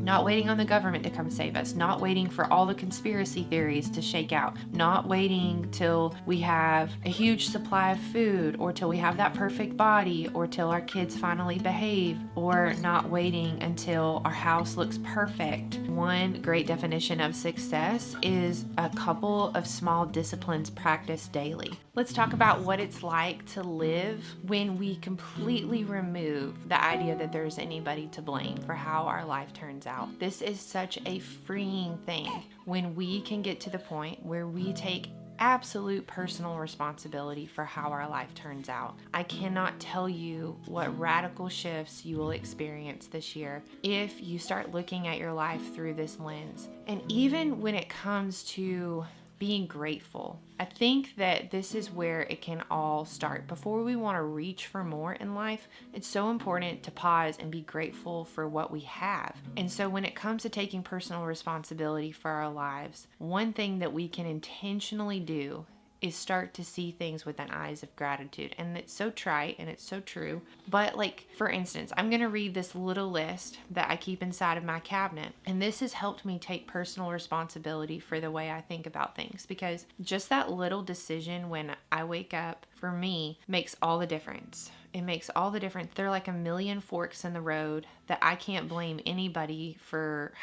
not waiting on the government to come save us, not waiting for all the conspiracy theories to shake out, not waiting till we have a huge supply of food, or till we have that perfect body, or till our kids finally behave, or not waiting until our house looks perfect. One great definition of success is a couple of small disciplines practiced daily. Let's talk about what it's like to live when we completely remove the idea that there's anybody to blame for how our life turns out. This is such a freeing thing when we can get to the point where we take absolute personal responsibility for how our life turns out. I cannot tell you what radical shifts you will experience this year if you start looking at your life through this lens. And even when it comes to being grateful, I think that this is where it can all start. Before we want to reach for more in life, it's so important to pause and be grateful for what we have. And so when it comes to taking personal responsibility for our lives, one thing that we can intentionally do is start to see things with an eyes of gratitude. And it's so trite and it's so true. But like, for instance, I'm going to read this little list that I keep inside of my cabinet. And this has helped me take personal responsibility for the way I think about things, because just that little decision when I wake up, for me, makes all the difference. It makes all the difference. There are like a million forks in the road that I can't blame anybody for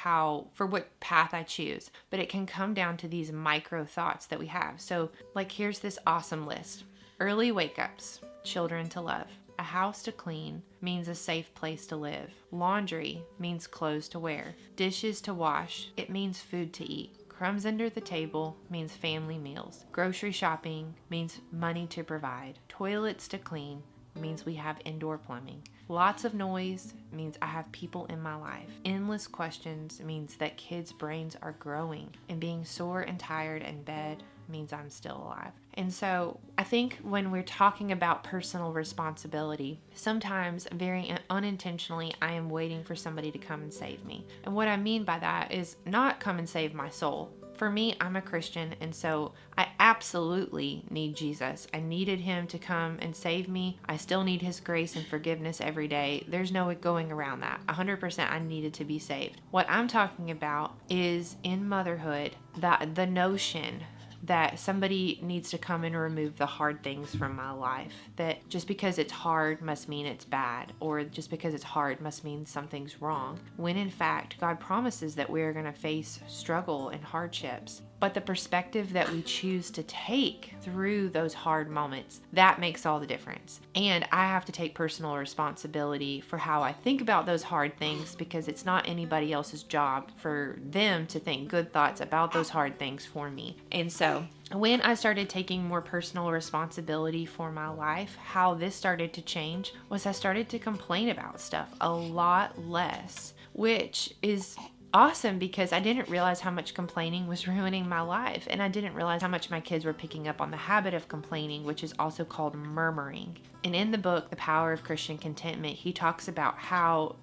what path I choose. But it can come down to these micro thoughts that we have. So like, here's this awesome list. Early wake-ups, children to love. A house to clean means a safe place to live. Laundry means clothes to wear. Dishes to wash, it means food to eat. Crumbs under the table means family meals. Grocery shopping means money to provide. Toilets to clean means we have indoor plumbing. Lots of noise means I have people in my life. Endless questions means that kids' brains are growing. And being sore and tired in bed means I'm still alive. And so I think when we're talking about personal responsibility, sometimes very unintentionally, I am waiting for somebody to come and save me. And what I mean by that is not come and save my soul. For me, I'm a Christian, and so I absolutely need Jesus. I needed him to come and save me. I still need his grace and forgiveness every day. There's no going around that. 100% I needed to be saved. What I'm talking about is in motherhood, the notion that somebody needs to come and remove the hard things from my life. That just because it's hard must mean it's bad, or just because it's hard must mean something's wrong. When in fact, God promises that we are going to face struggle and hardships. But the perspective that we choose to take through those hard moments, that makes all the difference. And I have to take personal responsibility for how I think about those hard things, because it's not anybody else's job for them to think good thoughts about those hard things for me. And so when I started taking more personal responsibility for my life, how this started to change was I started to complain about stuff a lot less, which is awesome because I didn't realize how much complaining was ruining my life. And I didn't realize how much my kids were picking up on the habit of complaining, which is also called murmuring. And in the book, The Power of Christian Contentment, he talks about how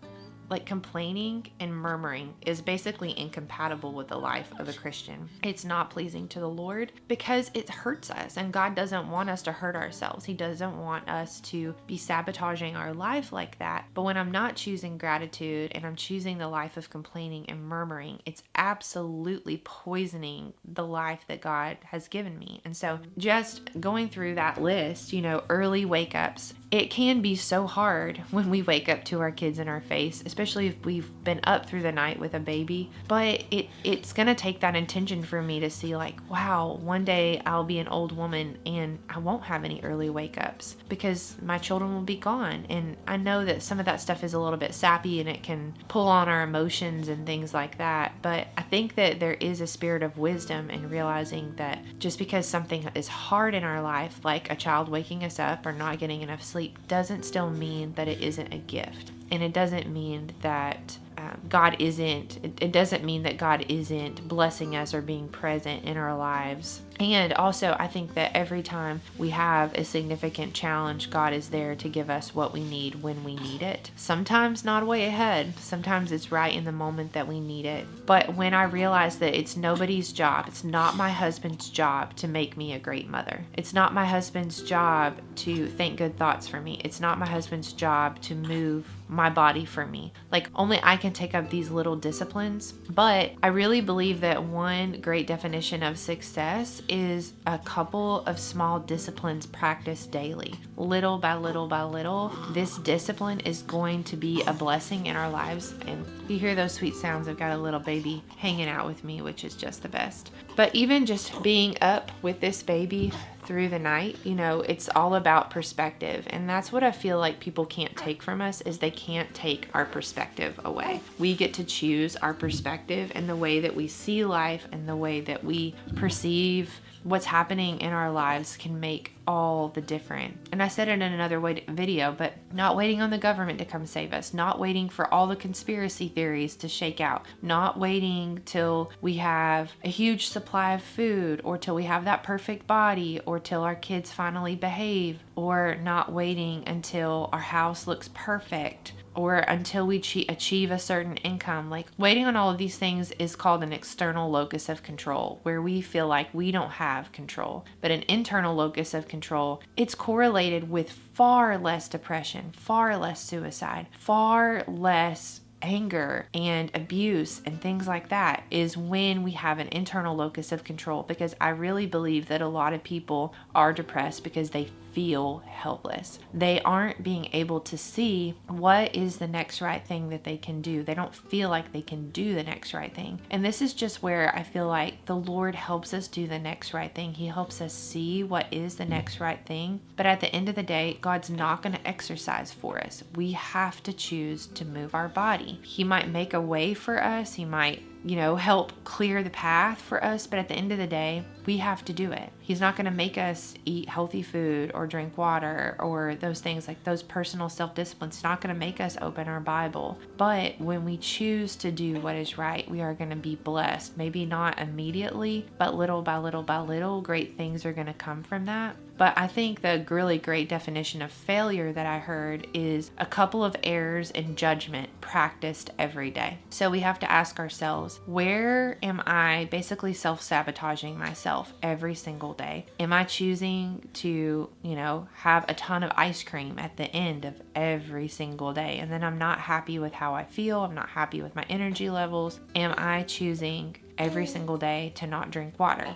complaining and murmuring is basically incompatible with the life of a Christian. It's not pleasing to the Lord because it hurts us, and God doesn't want us to hurt ourselves. He doesn't want us to be sabotaging our life like that. But when I'm not choosing gratitude and I'm choosing the life of complaining and murmuring, it's absolutely poisoning the life that God has given me. And so just going through that list, early wake ups, it can be so hard when we wake up to our kids in our face, especially if we've been up through the night with a baby. But it's going to take that intention for me to see wow, one day I'll be an old woman and I won't have any early wake ups because my children will be gone. And I know that some of that stuff is a little bit sappy and it can pull on our emotions and things like that. But I think that there is a spirit of wisdom in realizing that just because something is hard in our life, like a child waking us up or not getting enough sleep, doesn't still mean that it isn't a gift. And it doesn't mean that it doesn't mean that God isn't blessing us or being present in our lives And also, I think that every time we have a significant challenge, God is there to give us what we need when we need it. Sometimes not way ahead. Sometimes it's right in the moment that we need it. But when I realize that it's nobody's job, it's not my husband's job to make me a great mother. It's not my husband's job to think good thoughts for me. It's not my husband's job to move my body for me. Like, only I can take up these little disciplines. But I really believe that one great definition of success is a couple of small disciplines practiced daily. Little by little by little, this discipline is going to be a blessing in our lives. And you hear those sweet sounds. I've got a little baby hanging out with me, which is just the best. But even just being up with this baby through the night, it's all about perspective. And that's what I feel like people can't take from us, is they can't take our perspective away. We get to choose our perspective and the way that we see life and the way that we perceive what's happening in our lives can make all the difference. And I said it in another video, but not waiting on the government to come save us, not waiting for all the conspiracy theories to shake out, not waiting till we have a huge supply of food, or till we have that perfect body, or till our kids finally behave, or not waiting until our house looks perfect, or until we achieve a certain income. Like, waiting on all of these things is called an external locus of control, where we feel like we don't have control. But an internal locus of control, it's correlated with far less depression, far less suicide, far less anger and abuse and things like that, is when we have an internal locus of control. Because I really believe that a lot of people are depressed because they feel helpless. They aren't being able to see what is the next right thing that they can do. They don't feel like they can do the next right thing. And this is just where I feel like the Lord helps us do the next right thing. He helps us see what is the next right thing. But at the end of the day, God's not going to exercise for us. We have to choose to move our body. He might make a way for us. He might help clear the path for us. But at the end of the day, we have to do it. He's not going to make us eat healthy food or drink water or those things, like those personal self-disciplines. He's not going to make us open our Bible. But when we choose to do what is right, we are going to be blessed. Maybe not immediately, but little by little by little, great things are going to come from that. But I think the really great definition of failure that I heard is a couple of errors in judgment practiced every day. So we have to ask ourselves, where am I basically self-sabotaging myself every single day? Am I choosing to, have a ton of ice cream at the end of every single day? And then I'm not happy with how I feel. I'm not happy with my energy levels. Am I choosing every single day to not drink water?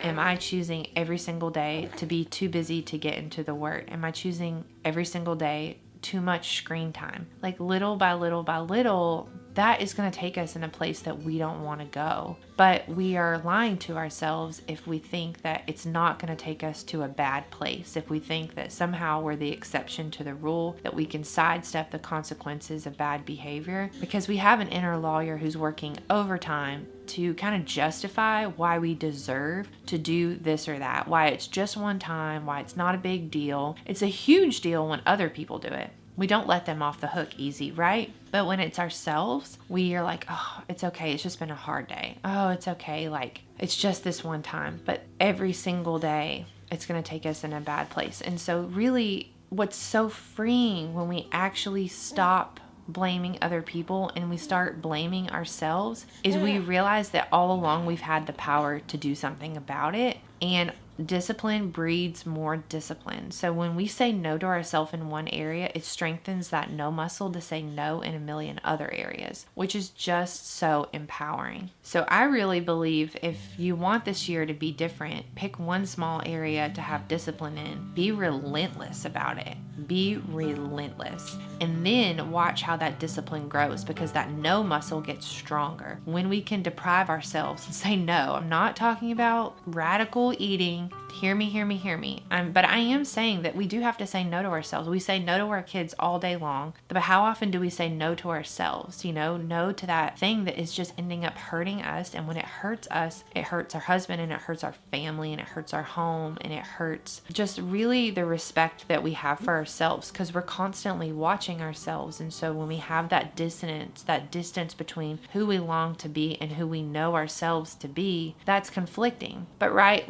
Am I choosing every single day to be too busy to get into the Word? Am I choosing every single day too much screen time? Like, little by little by little, that is going to take us in a place that we don't want to go. But we are lying to ourselves if we think that it's not going to take us to a bad place. If we think that somehow we're the exception to the rule, that we can sidestep the consequences of bad behavior, because we have an inner lawyer who's working overtime to kind of justify why we deserve to do this or that, why it's just one time, why it's not a big deal. It's a huge deal when other people do it. We don't let them off the hook easy, right? But when it's ourselves, we are like, oh, it's okay. It's just been a hard day. Oh, it's okay. Like, it's just this one time. But every single day, it's going to take us in a bad place. And so really, what's so freeing when we actually stop blaming other people and we start blaming ourselves is we realize that all along we've had the power to do something about it. And discipline breeds more discipline. So when we say no to ourselves in one area, it strengthens that no muscle to say no in a million other areas, which is just so empowering. So I really believe if you want this year to be different, pick one small area to have discipline in. Be relentless about it. Be relentless. And then watch how that discipline grows, because that no muscle gets stronger. When we can deprive ourselves and say no, I'm not talking about radical eating saying, hear me, hear me, hear me. But I am saying that we do have to say no to ourselves. We say no to our kids all day long. But how often do we say no to ourselves? No to that thing that is just ending up hurting us. And when it hurts us, it hurts our husband and it hurts our family and it hurts our home and it hurts just really the respect that we have for ourselves, because we're constantly watching ourselves. And so when we have that dissonance, that distance between who we long to be and who we know ourselves to be, that's conflicting. But right,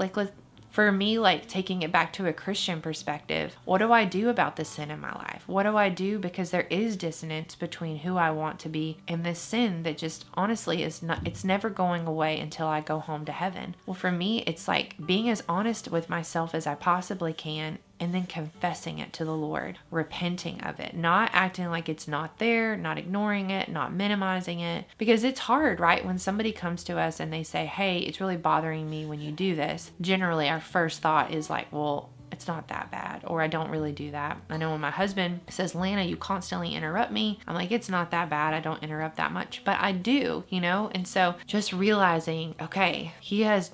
for me, taking it back to a Christian perspective, what do I do about the sin in my life? What do I do? Because there is dissonance between who I want to be and this sin that just honestly it's never going away until I go home to heaven. Well, for me, it's like being as honest with myself as I possibly can, and then confessing it to the Lord, repenting of it, not acting like it's not there, not ignoring it, not minimizing it, because it's hard, right? When somebody comes to us and they say, hey, it's really bothering me when you do this, generally our first thought is like, well, it's not that bad, or I don't really do that. I know when my husband says, Lana, you constantly interrupt me, I'm like, it's not that bad. I don't interrupt that much, but I do, And so just realizing, okay, he has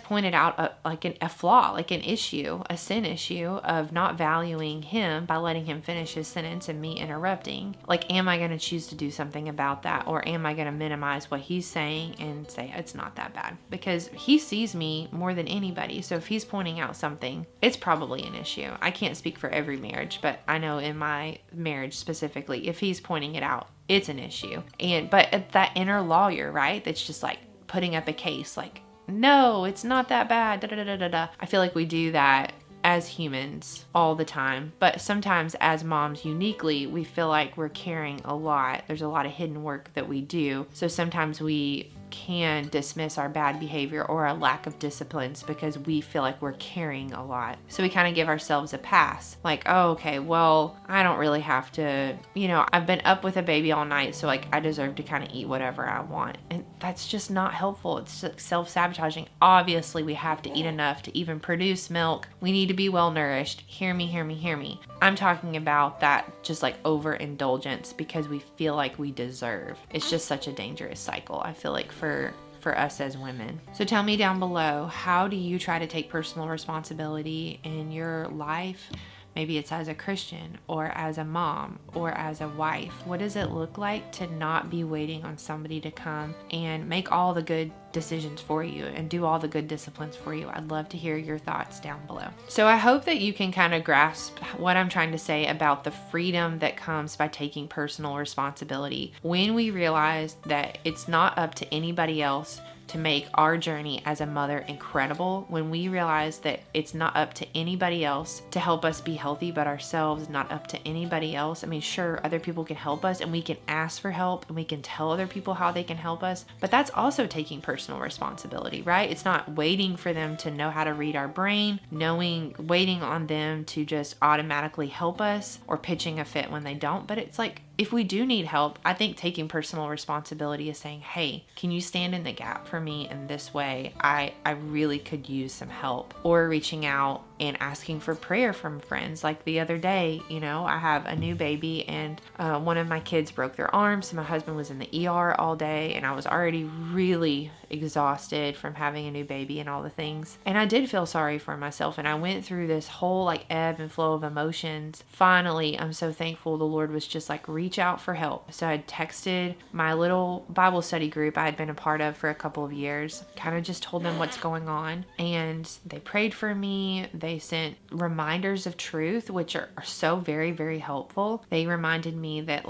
pointed out a flaw, like an issue, a sin issue of not valuing him by letting him finish his sentence and me interrupting. Like, am I going to choose to do something about that? Or am I going to minimize what he's saying and say, it's not that bad? Because he sees me more than anybody. So if he's pointing out something, it's probably an issue. I can't speak for every marriage, but I know in my marriage specifically, if he's pointing it out, it's an issue. But that inner lawyer, right? That's just like putting up a case like, no, it's not that bad. Da, da, da, da, da. I feel like we do that as humans all the time, but sometimes as moms uniquely, we feel like we're carrying a lot. There's a lot of hidden work that we do. So sometimes we can dismiss our bad behavior or our lack of disciplines because we feel like we're carrying a lot. So we kind of give ourselves a pass. Like, oh, okay, well, I don't really have to, I've been up with a baby all night, so I deserve to kind of eat whatever I want. And that's just not helpful. It's self-sabotaging. Obviously, we have to eat enough to even produce milk. We need to be well nourished. Hear me, hear me, hear me. I'm talking about that just overindulgence because we feel like we deserve. It's just such a dangerous cycle, I feel like, for us as women. So tell me down below, how do you try to take personal responsibility in your life? Maybe it's as a Christian or as a mom or as a wife. What does it look like to not be waiting on somebody to come and make all the good decisions for you and do all the good disciplines for you? I'd love to hear your thoughts down below. So I hope that you can kind of grasp what I'm trying to say about the freedom that comes by taking personal responsibility. When we realize that it's not up to anybody else to make our journey as a mother incredible, when we realize that it's not up to anybody else to help us be healthy but ourselves, not up to anybody else. I mean, sure, other people can help us and we can ask for help and we can tell other people how they can help us, but that's also taking personal responsibility, right? It's not waiting for them to know how to read our brain, waiting on them to just automatically help us or pitching a fit when they don't. But it's like, if we do need help, I think taking personal responsibility is saying, hey, can you stand in the gap for me in this way? I really could use some help. Or reaching out and asking for prayer from friends. Like the other day, I have a new baby and one of my kids broke their arm. So my husband was in the ER all day and I was already really exhausted from having a new baby and all the things. And I did feel sorry for myself. And I went through this whole ebb and flow of emotions. Finally, I'm so thankful the Lord was just reach out for help. So I texted my little Bible study group I had been a part of for a couple of years, kind of just told them what's going on. And they prayed for me. They sent reminders of truth, which are so very, very helpful. They reminded me that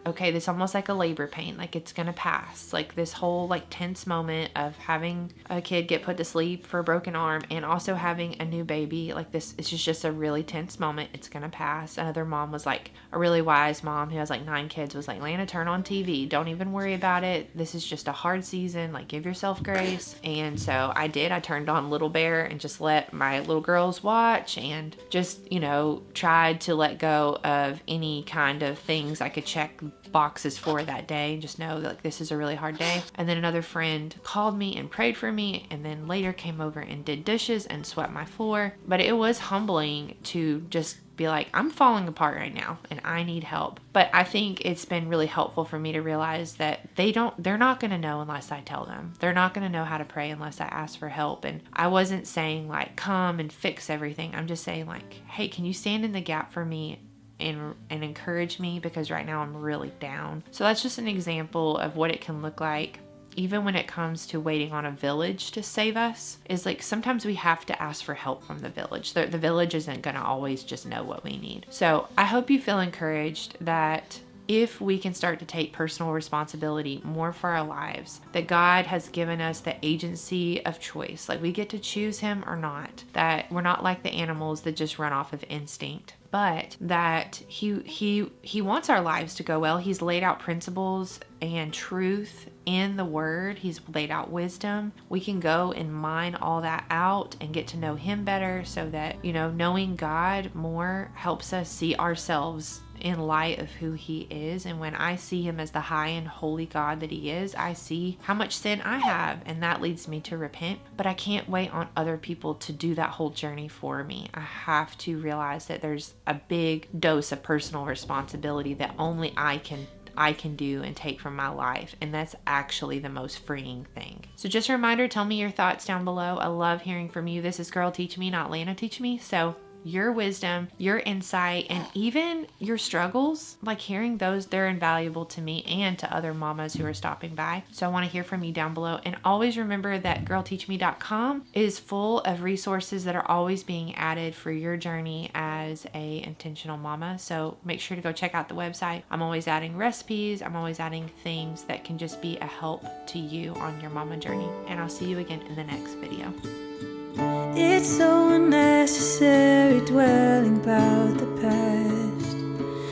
okay, this is almost like a labor pain, it's gonna pass. This whole tense moment of having a kid get put to sleep for a broken arm and also having a new baby, this, it's just a really tense moment. It's gonna pass. Another mom was a really wise mom who has 9 kids was Lana, turn on TV. Don't even worry about it. This is just a hard season. Give yourself grace. And so I did. I turned on Little Bear and just let my little girls watch and just, tried to let go of any kind of things I could check boxes for that day and just know that this is a really hard day. And then another friend called me and prayed for me and then later came over and did dishes and swept my floor. But it was humbling to just be like, I'm falling apart right now and I need help. But I think it's been really helpful for me to realize that they're not going to know unless I tell them. They're not going to know how to pray unless I ask for help. And I wasn't saying like, come and fix everything. I'm just saying like, hey, can you stand in the gap for me and encourage me, because right now I'm really down. So that's just an example of what it can look like. Even when it comes to waiting on a village to save us, is like sometimes we have to ask for help from the village. The village isn't going to always just know what we need. So I hope you feel encouraged that if we can start to take personal responsibility more for our lives, that God has given us the agency of choice. Like we get to choose him or not, that we're not like the animals that just run off of instinct, but that he wants our lives to go well. He's laid out principles and truth in the word. He's laid out wisdom. We can go and mine all that out and get to know him better, so that, knowing God more helps us see ourselves in light of who he is. And when I see him as the high and holy God that he is, I see how much sin I have, and that leads me to repent. But I can't wait on other people to do that whole journey for me. I have to realize that there's a big dose of personal responsibility that only I can do and take from my life. And that's actually the most freeing thing. So just a reminder, tell me your thoughts down below. I love hearing from you. This is Girl Teach Me, not Lana Teach Me. So your wisdom, your insight, and even your struggles, like hearing those, they're invaluable to me and to other mamas who are stopping by. So I want to hear from you down below. And always remember that girlteachme.com is full of resources that are always being added for your journey as a intentional mama. So make sure to go check out the website. I'm always adding recipes. I'm always adding things that can just be a help to you on your mama journey. And I'll see you again in the next video. It's so unnecessary dwelling about the past,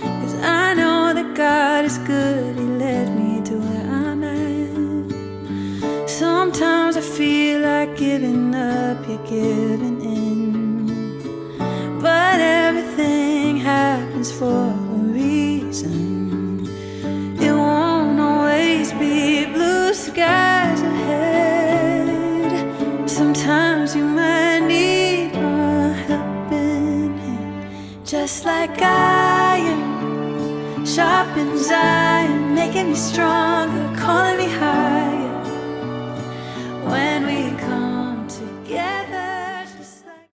'cause I know that God is good. He led me to where I'm at. Sometimes I feel like giving up, you're giving in, but everything happens for a reason. It won't always be blue skies ahead. Sometimes you might need a helping hand, just like iron sharpens iron, making me stronger, calling me higher.